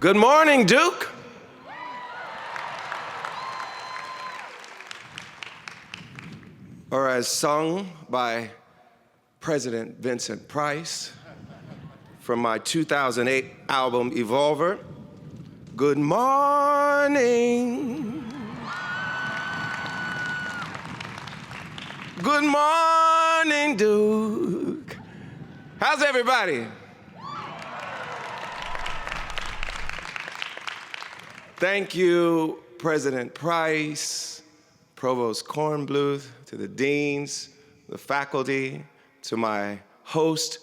Good morning, Duke. Or as sung by President Vincent Price from my 2008 album, Evolver, good morning. Good morning, Duke. How's everybody? Thank you, President Price, Provost Kornbluth, to the deans, the faculty, to my host,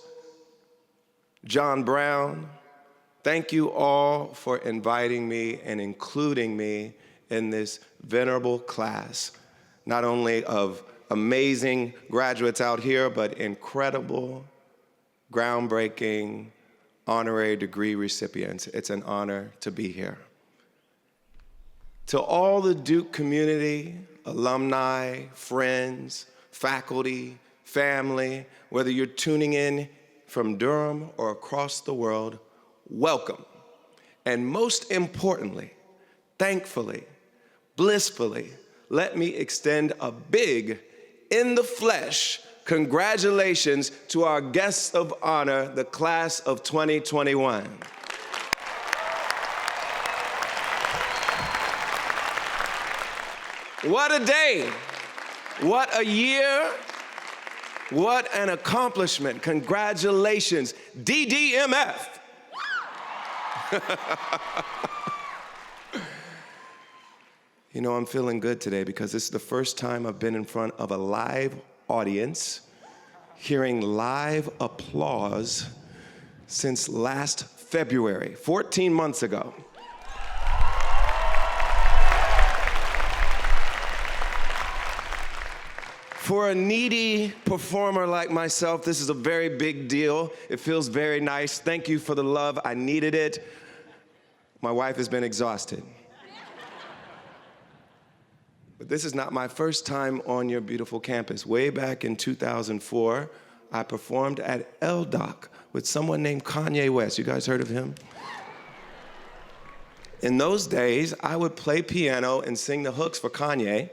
John Brown. Thank you all for inviting me and including me in this venerable class, not only of amazing graduates out here, but incredible, groundbreaking, honorary degree recipients. It's an honor to be here. To all the Duke community, alumni, friends, faculty, family, whether you're tuning in from Durham or across the world, welcome. And most importantly, thankfully, blissfully, let me extend a big, in the flesh, congratulations to our guests of honor, the class of 2021. What a day, what a year, what an accomplishment. Congratulations, DDMF. You know, I'm feeling good today because this is the first time I've been in front of a live audience, hearing live applause since last February, 14 months ago. For a needy performer like myself, this is a very big deal. It feels very nice. Thank you for the love. I needed it. My wife has been exhausted. But this is not my first time on your beautiful campus. Way back in 2004, I performed at LDOC with someone named Kanye West. You guys heard of him? In those days, I would play piano and sing the hooks for Kanye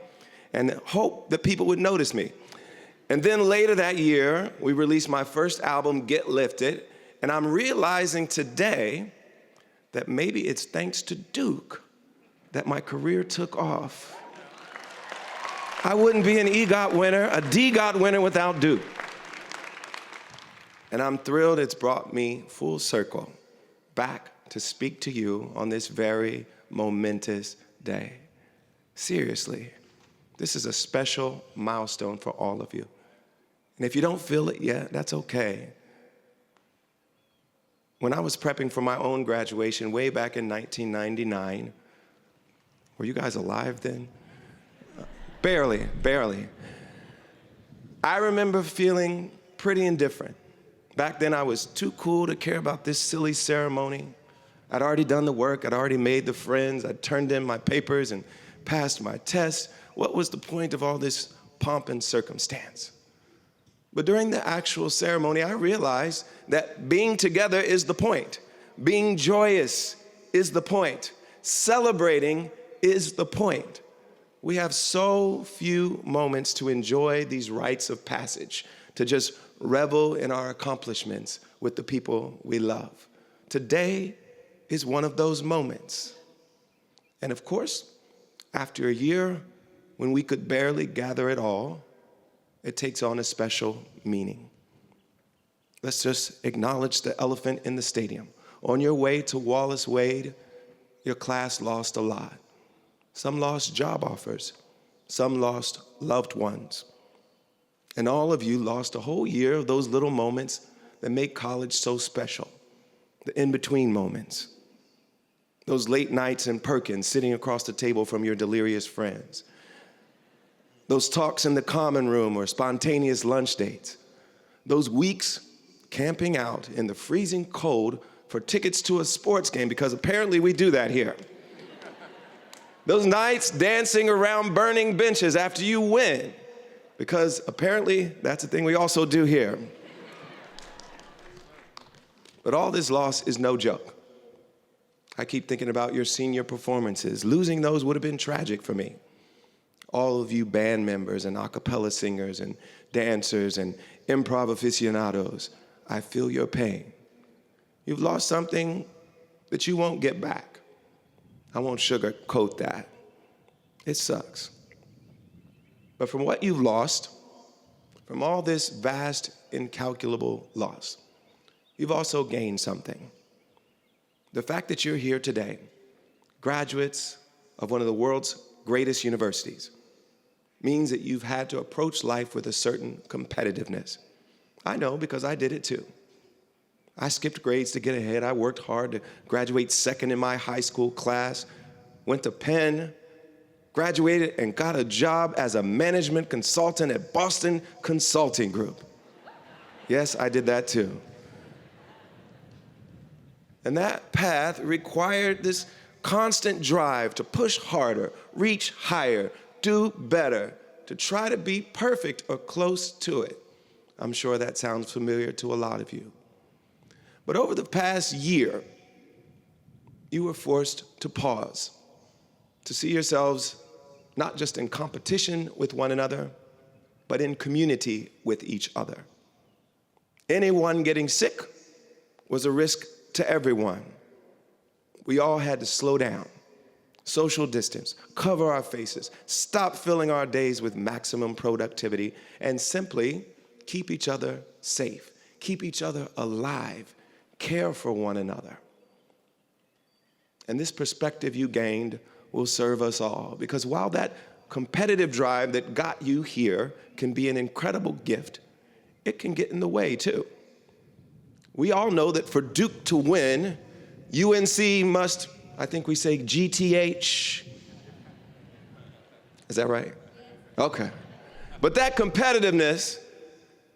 and hope that people would notice me. And then later that year, we released my first album, Get Lifted, and I'm realizing today that maybe it's thanks to Duke that my career took off. I wouldn't be an EGOT winner, a DGOT winner without Duke. And I'm thrilled it's brought me full circle back to speak to you on this very momentous day. Seriously. This is a special milestone for all of you. And if you don't feel it yet, that's okay. When I was prepping for my own graduation way back in 1999, were you guys alive then? Barely. I remember feeling pretty indifferent. Back then I was too cool to care about this silly ceremony. I'd already done the work, I'd already made the friends, I'd turned in my papers and passed my tests. What was the point of all this pomp and circumstance? But during the actual ceremony, I realized that being together is the point. Being joyous is the point. Celebrating is the point. We have so few moments to enjoy these rites of passage, to just revel in our accomplishments with the people we love. Today is one of those moments. And of course, after a year, when we could barely gather at all, it takes on a special meaning. Let's just acknowledge the elephant in the stadium. On your way to Wallace Wade, your class lost a lot. Some lost job offers, some lost loved ones. And all of you lost a whole year of those little moments that make college so special, the in-between moments. Those late nights in Perkins sitting across the table from your delirious friends. Those talks in the common room or spontaneous lunch dates. Those weeks camping out in the freezing cold for tickets to a sports game, because apparently we do that here. Those nights dancing around burning benches after you win, because apparently that's a thing we also do here. But all this loss is no joke. I keep thinking about your senior performances. Losing those would have been tragic for me. All of you band members and a cappella singers and dancers and improv aficionados, I feel your pain. You've lost something that you won't get back. I won't sugarcoat that. It sucks. But from what you've lost, from all this vast, incalculable loss, you've also gained something. The fact that you're here today, graduates of one of the world's greatest universities, means that you've had to approach life with a certain competitiveness. I know because I did it too. I skipped grades to get ahead. I worked hard to graduate second in my high school class, went to Penn, graduated and got a job as a management consultant at Boston Consulting Group. Yes, I did that too. And that path required this constant drive to push harder, reach higher, do better, to try to be perfect or close to it. I'm sure that sounds familiar to a lot of you. But over the past year, you were forced to pause, to see yourselves not just in competition with one another, but in community with each other. Anyone getting sick was a risk to everyone. We all had to slow down, social distance, cover our faces, stop filling our days with maximum productivity, and simply keep each other safe, keep each other alive, care for one another. And this perspective you gained will serve us all, because while that competitive drive that got you here can be an incredible gift, it can get in the way too. We all know that for Duke to win, UNC must, I think we say GTH. Is that right? Okay. But that competitiveness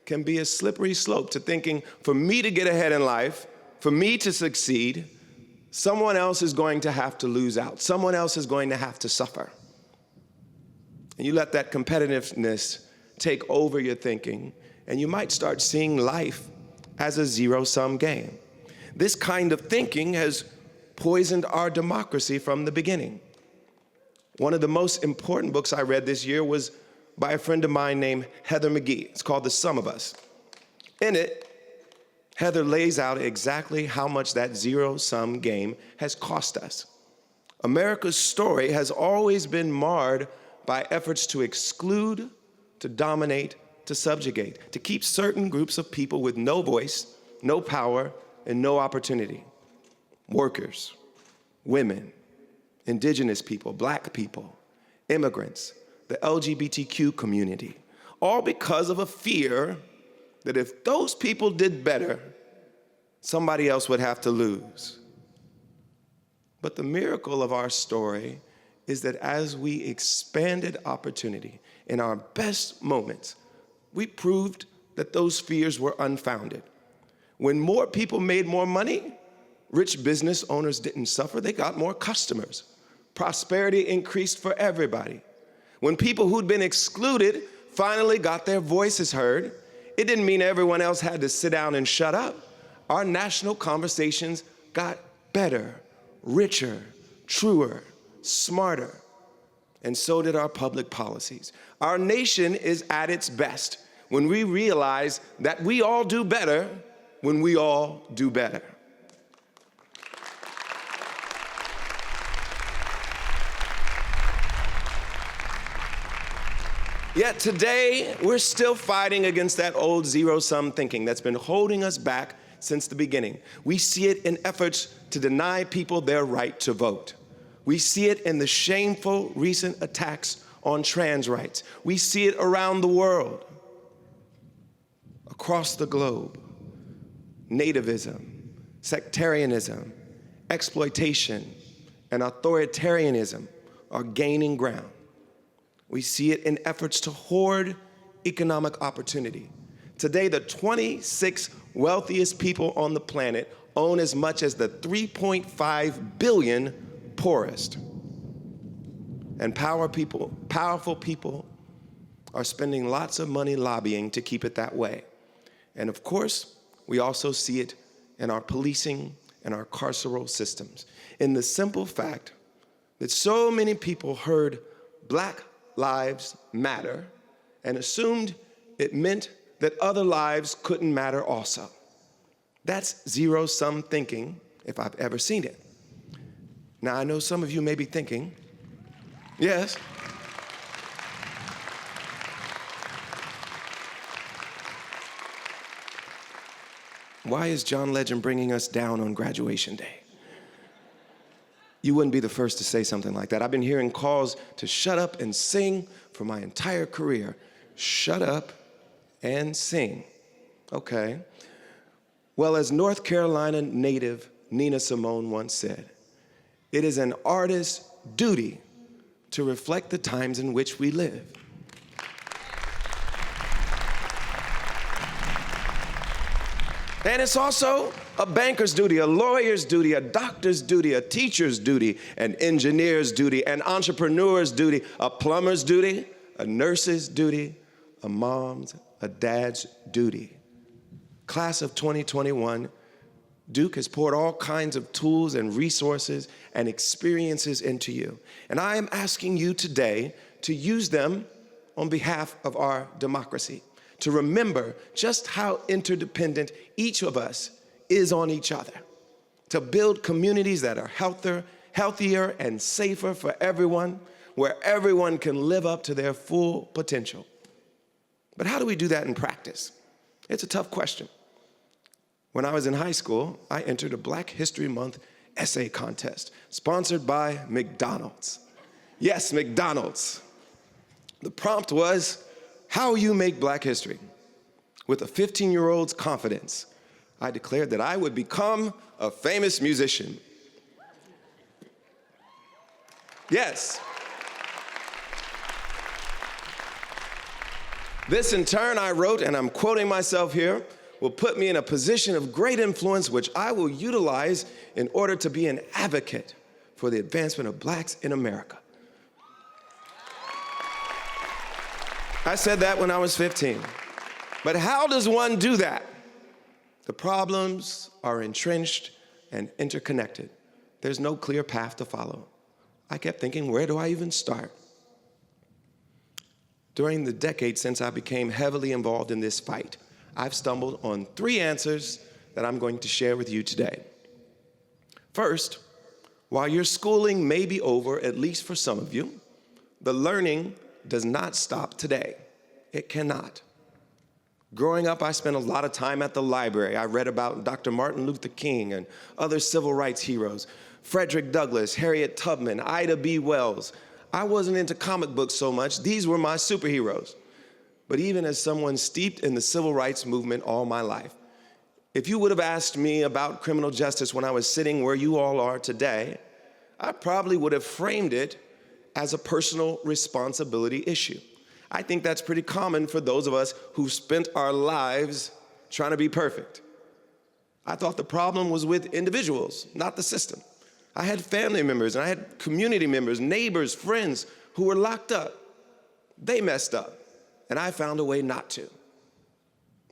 can be a slippery slope to thinking, for me to get ahead in life, for me to succeed, someone else is going to have to lose out. Someone else is going to have to suffer. And you let that competitiveness take over your thinking, and you might start seeing life as a zero-sum game. This kind of thinking has poisoned our democracy from the beginning. One of the most important books I read this year was by a friend of mine named Heather McGhee. It's called The Sum of Us. In it, Heather lays out exactly how much that zero-sum game has cost us. America's story has always been marred by efforts to exclude, to dominate, to subjugate, to keep certain groups of people with no voice, no power, and no opportunity. Workers, women, indigenous people, black people, immigrants, the LGBTQ community, all because of a fear that if those people did better, somebody else would have to lose. But the miracle of our story is that as we expanded opportunity in our best moments, we proved that those fears were unfounded. When more people made more money, rich business owners didn't suffer, they got more customers. Prosperity increased for everybody. When people who'd been excluded finally got their voices heard, it didn't mean everyone else had to sit down and shut up. Our national conversations got better, richer, truer, smarter, and so did our public policies. Our nation is at its best when we realize that we all do better when we all do better. Yet today, we're still fighting against that old zero-sum thinking that's been holding us back since the beginning. We see it in efforts to deny people their right to vote. We see it in the shameful recent attacks on trans rights. We see it around the world, across the globe. Nativism, sectarianism, exploitation, and authoritarianism are gaining ground. We see it in efforts to hoard economic opportunity. Today, the 26 wealthiest people on the planet own as much as the 3.5 billion poorest. And powerful people are spending lots of money lobbying to keep it that way. And of course, we also see it in our policing and our carceral systems, in the simple fact that so many people heard Black Lives Matter and assumed it meant that other lives couldn't matter also. That's zero-sum thinking, if I've ever seen it. Now, I know some of you may be thinking, yes, why is John Legend bringing us down on graduation day? You wouldn't be the first to say something like that. I've been hearing calls to shut up and sing for my entire career. Shut up and sing. Okay. Well, as North Carolina native Nina Simone once said, it is an artist's duty to reflect the times in which we live. And it's also a banker's duty, a lawyer's duty, a doctor's duty, a teacher's duty, an engineer's duty, an entrepreneur's duty, a plumber's duty, a nurse's duty, a mom's, a dad's duty. Class of 2021, Duke has poured all kinds of tools and resources and experiences into you. And I am asking you today to use them on behalf of our democracy, to remember just how interdependent each of us is on each other, to build communities that are healthier and safer for everyone, where everyone can live up to their full potential. But how do we do that in practice? It's a tough question. When I was in high school, I entered a Black History Month essay contest sponsored by McDonald's. Yes, McDonald's. The prompt was, how you make Black history. With a 15-year-old's confidence, I declared that I would become a famous musician. Yes. This, in turn, I wrote, and I'm quoting myself here, will put me in a position of great influence which I will utilize in order to be an advocate for the advancement of Blacks in America. I said that when I was 15. But how does one do that? The problems are entrenched and interconnected. There's no clear path to follow. I kept thinking, where do I even start? During the decade since I became heavily involved in this fight, I've stumbled on 3 answers that I'm going to share with you today. First, while your schooling may be over, at least for some of you, the learning does not stop today. It cannot. Growing up, I spent a lot of time at the library. I read about Dr. Martin Luther King and other civil rights heroes, Frederick Douglass, Harriet Tubman, Ida B. Wells. I wasn't into comic books so much. These were my superheroes. But even as someone steeped in the civil rights movement all my life, if you would have asked me about criminal justice when I was sitting where you all are today, I probably would have framed it as a personal responsibility issue. I think that's pretty common for those of us who've spent our lives trying to be perfect. I thought the problem was with individuals, not the system. I had family members, and I had community members, neighbors, friends who were locked up. They messed up, and I found a way not to.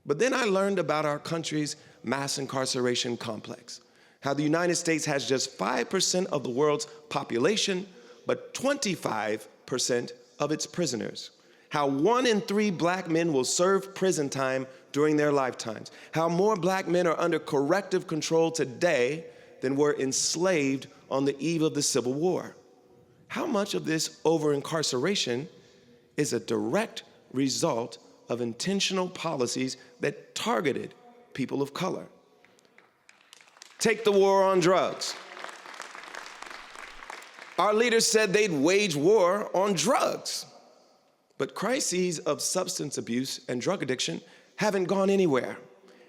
But then I learned about our country's mass incarceration complex, how the United States has just 5% of the world's population, but 25% of its prisoners. How 1 in 3 Black men will serve prison time during their lifetimes. How more Black men are under corrective control today than were enslaved on the eve of the Civil War. How much of this over-incarceration is a direct result of intentional policies that targeted people of color? Take the war on drugs. Our leaders said they'd wage war on drugs. But crises of substance abuse and drug addiction haven't gone anywhere.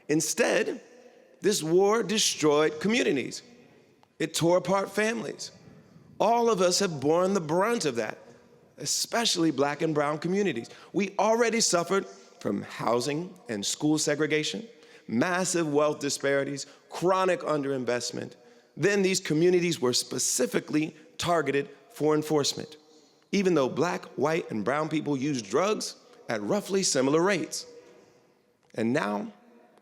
Instead, this war destroyed communities. It tore apart families. All of us have borne the brunt of that, especially Black and brown communities. We already suffered from housing and school segregation, massive wealth disparities, chronic underinvestment. Then these communities were specifically targeted for enforcement, even though Black, white, and brown people use drugs at roughly similar rates. And now,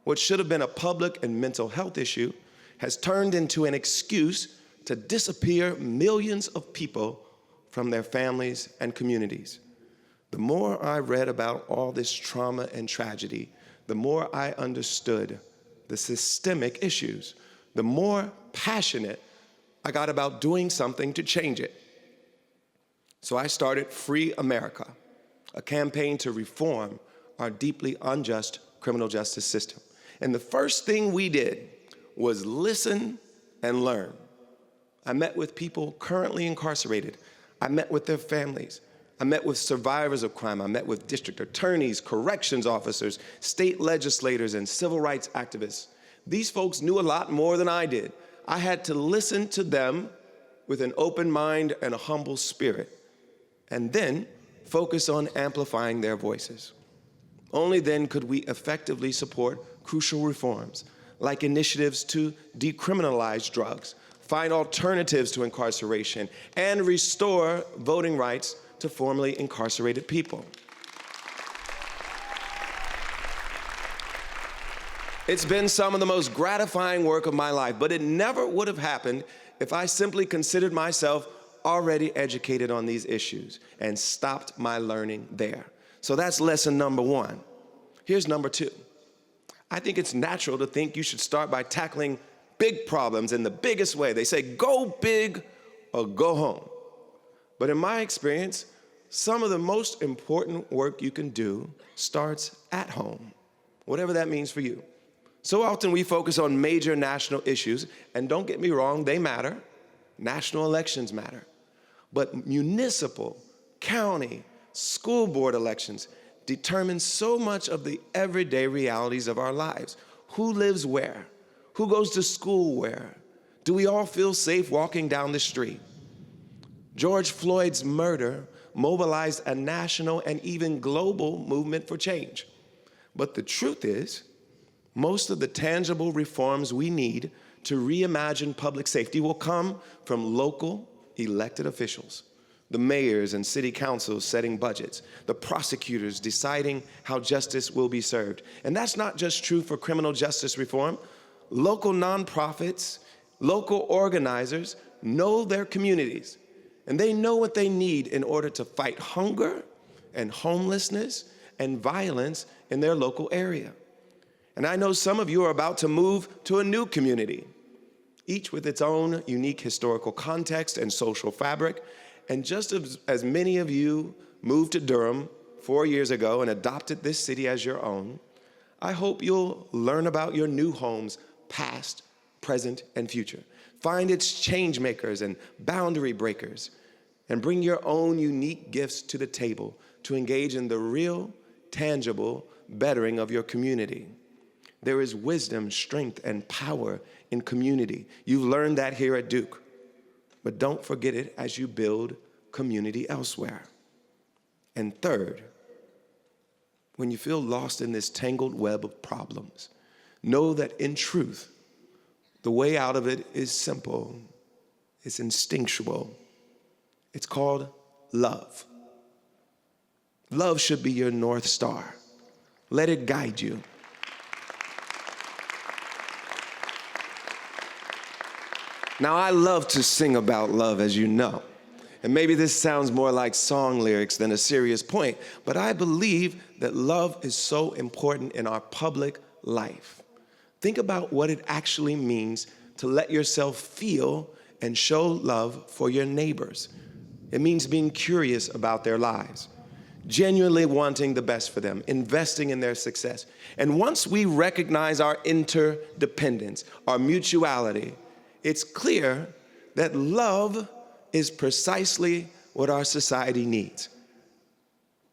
what should have been a public and mental health issue has turned into an excuse to disappear millions of people from their families and communities. The more I read about all this trauma and tragedy, the more I understood the systemic issues, the more passionate I got about doing something to change it. So I started Free America, a campaign to reform our deeply unjust criminal justice system. And the first thing we did was listen and learn. I met with people currently incarcerated. I met with their families. I met with survivors of crime. I met with district attorneys, corrections officers, state legislators, and civil rights activists. These folks knew a lot more than I did. I had to listen to them with an open mind and a humble spirit, and then focus on amplifying their voices. Only then could we effectively support crucial reforms, like initiatives to decriminalize drugs, find alternatives to incarceration, and restore voting rights to formerly incarcerated people. It's been some of the most gratifying work of my life, but it never would have happened if I simply considered myself already educated on these issues and stopped my learning there. So that's lesson number one. Here's number two. I think it's natural to think you should start by tackling big problems in the biggest way. They say, go big or go home. But in my experience, some of the most important work you can do starts at home, whatever that means for you. So often we focus on major national issues, and don't get me wrong, they matter. National elections matter. But municipal, county, school board elections determine so much of the everyday realities of our lives. Who lives where? Who goes to school where? Do we all feel safe walking down the street? George Floyd's murder mobilized a national and even global movement for change. But the truth is, most of the tangible reforms we need to reimagine public safety will come from local elected officials, the mayors and city councils setting budgets, the prosecutors deciding how justice will be served. And that's not just true for criminal justice reform. Local nonprofits, local organizers know their communities, and they know what they need in order to fight hunger and homelessness and violence in their local area. And I know some of you are about to move to a new community, each with its own unique historical context and social fabric. And just as many of you moved to Durham 4 years ago and adopted this city as your own, I hope you'll learn about your new home's past, present, and future. Find its change makers and boundary breakers, and bring your own unique gifts to the table to engage in the real, tangible bettering of your community. There is wisdom, strength, and power in community. You've learned that here at Duke. But don't forget it as you build community elsewhere. And third, when you feel lost in this tangled web of problems, know that in truth, the way out of it is simple. It's instinctual. It's called love. Love should be your North Star. Let it guide you. Now, I love to sing about love, as you know. And maybe this sounds more like song lyrics than a serious point, but I believe that love is so important in our public life. Think about what it actually means to let yourself feel and show love for your neighbors. It means being curious about their lives, genuinely wanting the best for them, investing in their success. And once we recognize our interdependence, our mutuality, it's clear that love is precisely what our society needs.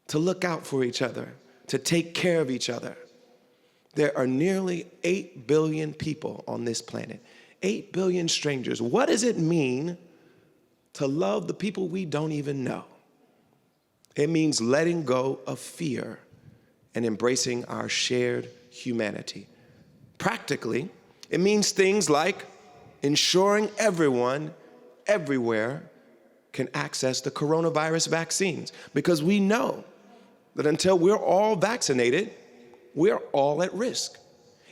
To look out for each other, to take care of each other. There are nearly 8 billion people on this planet, 8 billion strangers. What does it mean to love the people we don't even know? It means letting go of fear and embracing our shared humanity. Practically, it means things like ensuring everyone, everywhere, can access the coronavirus vaccines, because we know that until we're all vaccinated, we're all at risk.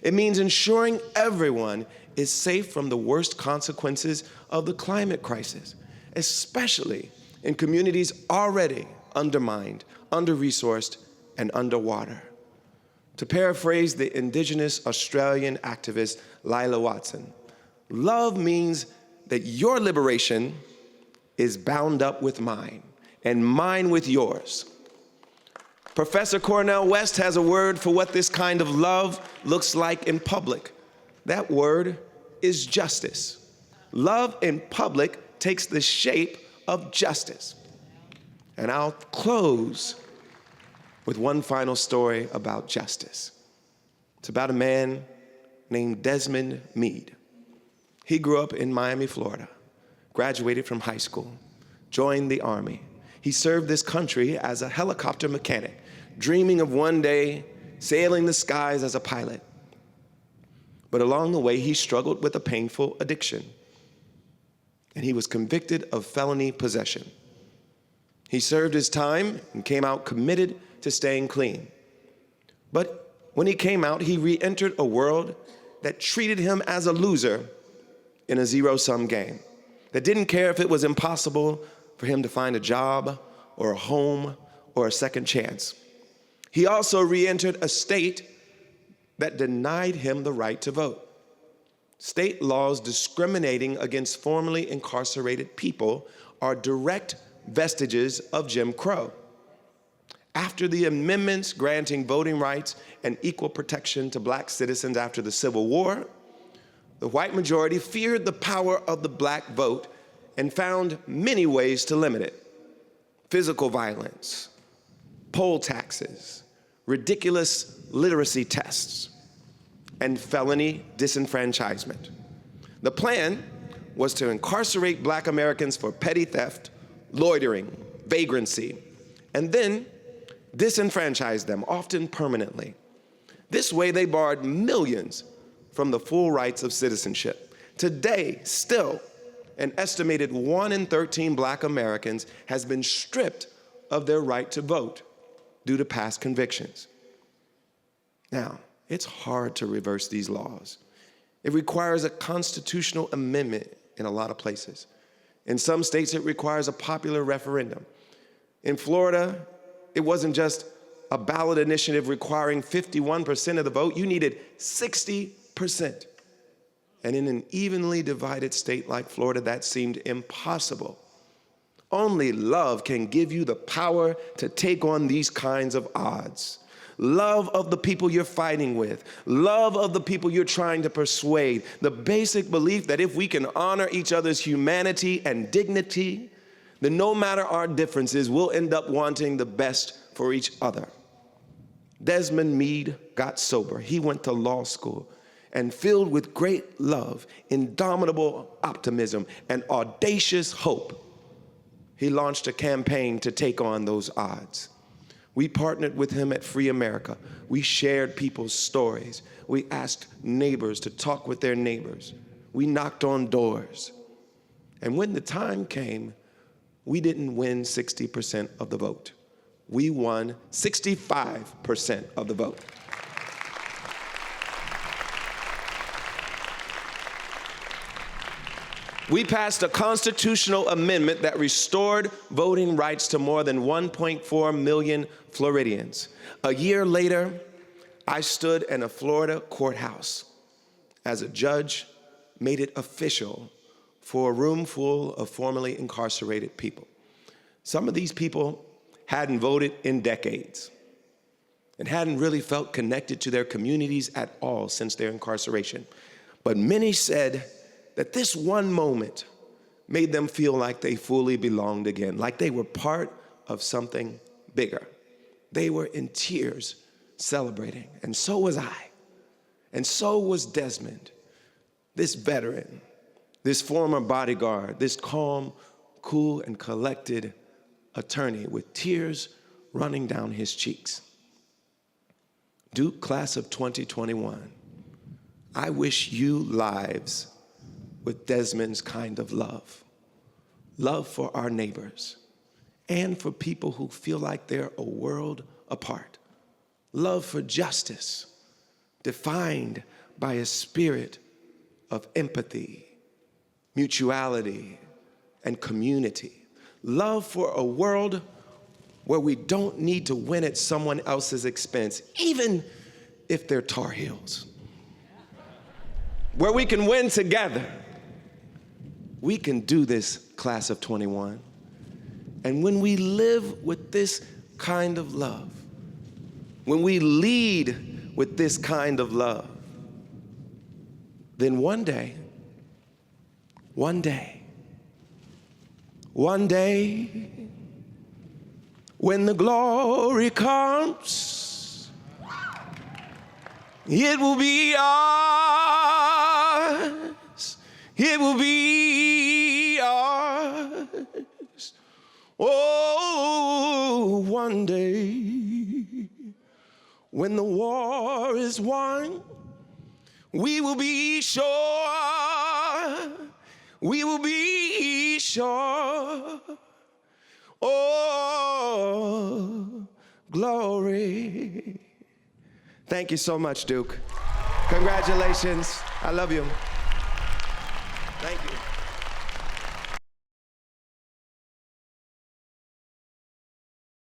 It means ensuring everyone is safe from the worst consequences of the climate crisis, especially in communities already undermined, under-resourced, and underwater. To paraphrase the indigenous Australian activist Lila Watson, love means that your liberation is bound up with mine, and mine with yours. Professor Cornel West has a word for what this kind of love looks like in public. That word is justice. Love in public takes the shape of justice. And I'll close with one final story about justice. It's about a man named Desmond Meade. He grew up in Miami, Florida, graduated from high school, joined the Army. He served this country as a helicopter mechanic, dreaming of one day sailing the skies as a pilot. But along the way, he struggled with a painful addiction, and he was convicted of felony possession. He served his time and came out committed to staying clean. But when he came out, he re-entered a world that treated him as a loser in a zero-sum game, that didn't care if it was impossible for him to find a job or a home or a second chance. He also re-entered a state that denied him the right to vote. State laws discriminating against formerly incarcerated people are direct vestiges of Jim Crow. After the amendments granting voting rights and equal protection to black citizens after the Civil War, the white majority feared the power of the black vote and found many ways to limit it. Physical violence, poll taxes, ridiculous literacy tests, and felony disenfranchisement. The plan was to incarcerate black Americans for petty theft, loitering, vagrancy, and then disenfranchise them, often permanently. This way, they barred millions from the full rights of citizenship. Today, still, an estimated 1 in 13 black Americans has been stripped of their right to vote due to past convictions. Now, it's hard to reverse these laws. It requires a constitutional amendment in a lot of places. In some states, it requires a popular referendum. In Florida, it wasn't just a ballot initiative requiring 51% of the vote, you needed 60%. And in an evenly divided state like Florida, that seemed impossible. Only love can give you the power to take on these kinds of odds. Love of the people you're fighting with, love of the people you're trying to persuade, the basic belief that if we can honor each other's humanity and dignity, then no matter our differences, we'll end up wanting the best for each other. Desmond Meade got sober. He went to law school, and filled with great love, indomitable optimism, and audacious hope, he launched a campaign to take on those odds. We partnered with him at Free America. We shared people's stories. We asked neighbors to talk with their neighbors. We knocked on doors. And when the time came, we didn't win 60% of the vote. We won 65% of the vote. We passed a constitutional amendment that restored voting rights to more than 1.4 million Floridians. A year later, I stood in a Florida courthouse as a judge made it official for a room full of formerly incarcerated people. Some of these people hadn't voted in decades and hadn't really felt connected to their communities at all since their incarceration. But many said that this one moment made them feel like they fully belonged again, like they were part of something bigger. They were in tears celebrating, and so was I, and so was Desmond, this veteran, this former bodyguard, this calm, cool, and collected attorney with tears running down his cheeks. Duke Class of 2021, I wish you lives with Desmond's kind of love. Love for our neighbors and for people who feel like they're a world apart. Love for justice, defined by a spirit of empathy, mutuality, and community. Love for a world where we don't need to win at someone else's expense, even if they're Tar Heels. Where we can win together. We can do this, class of 21. And when we live with this kind of love, when we lead with this kind of love, then one day, when the glory comes, it will be ours. It will be ours. Oh, one day, when the war is won, we will be sure. We will be sure. Oh, glory. Thank you so much, Duke. Congratulations. I love you. Thank you.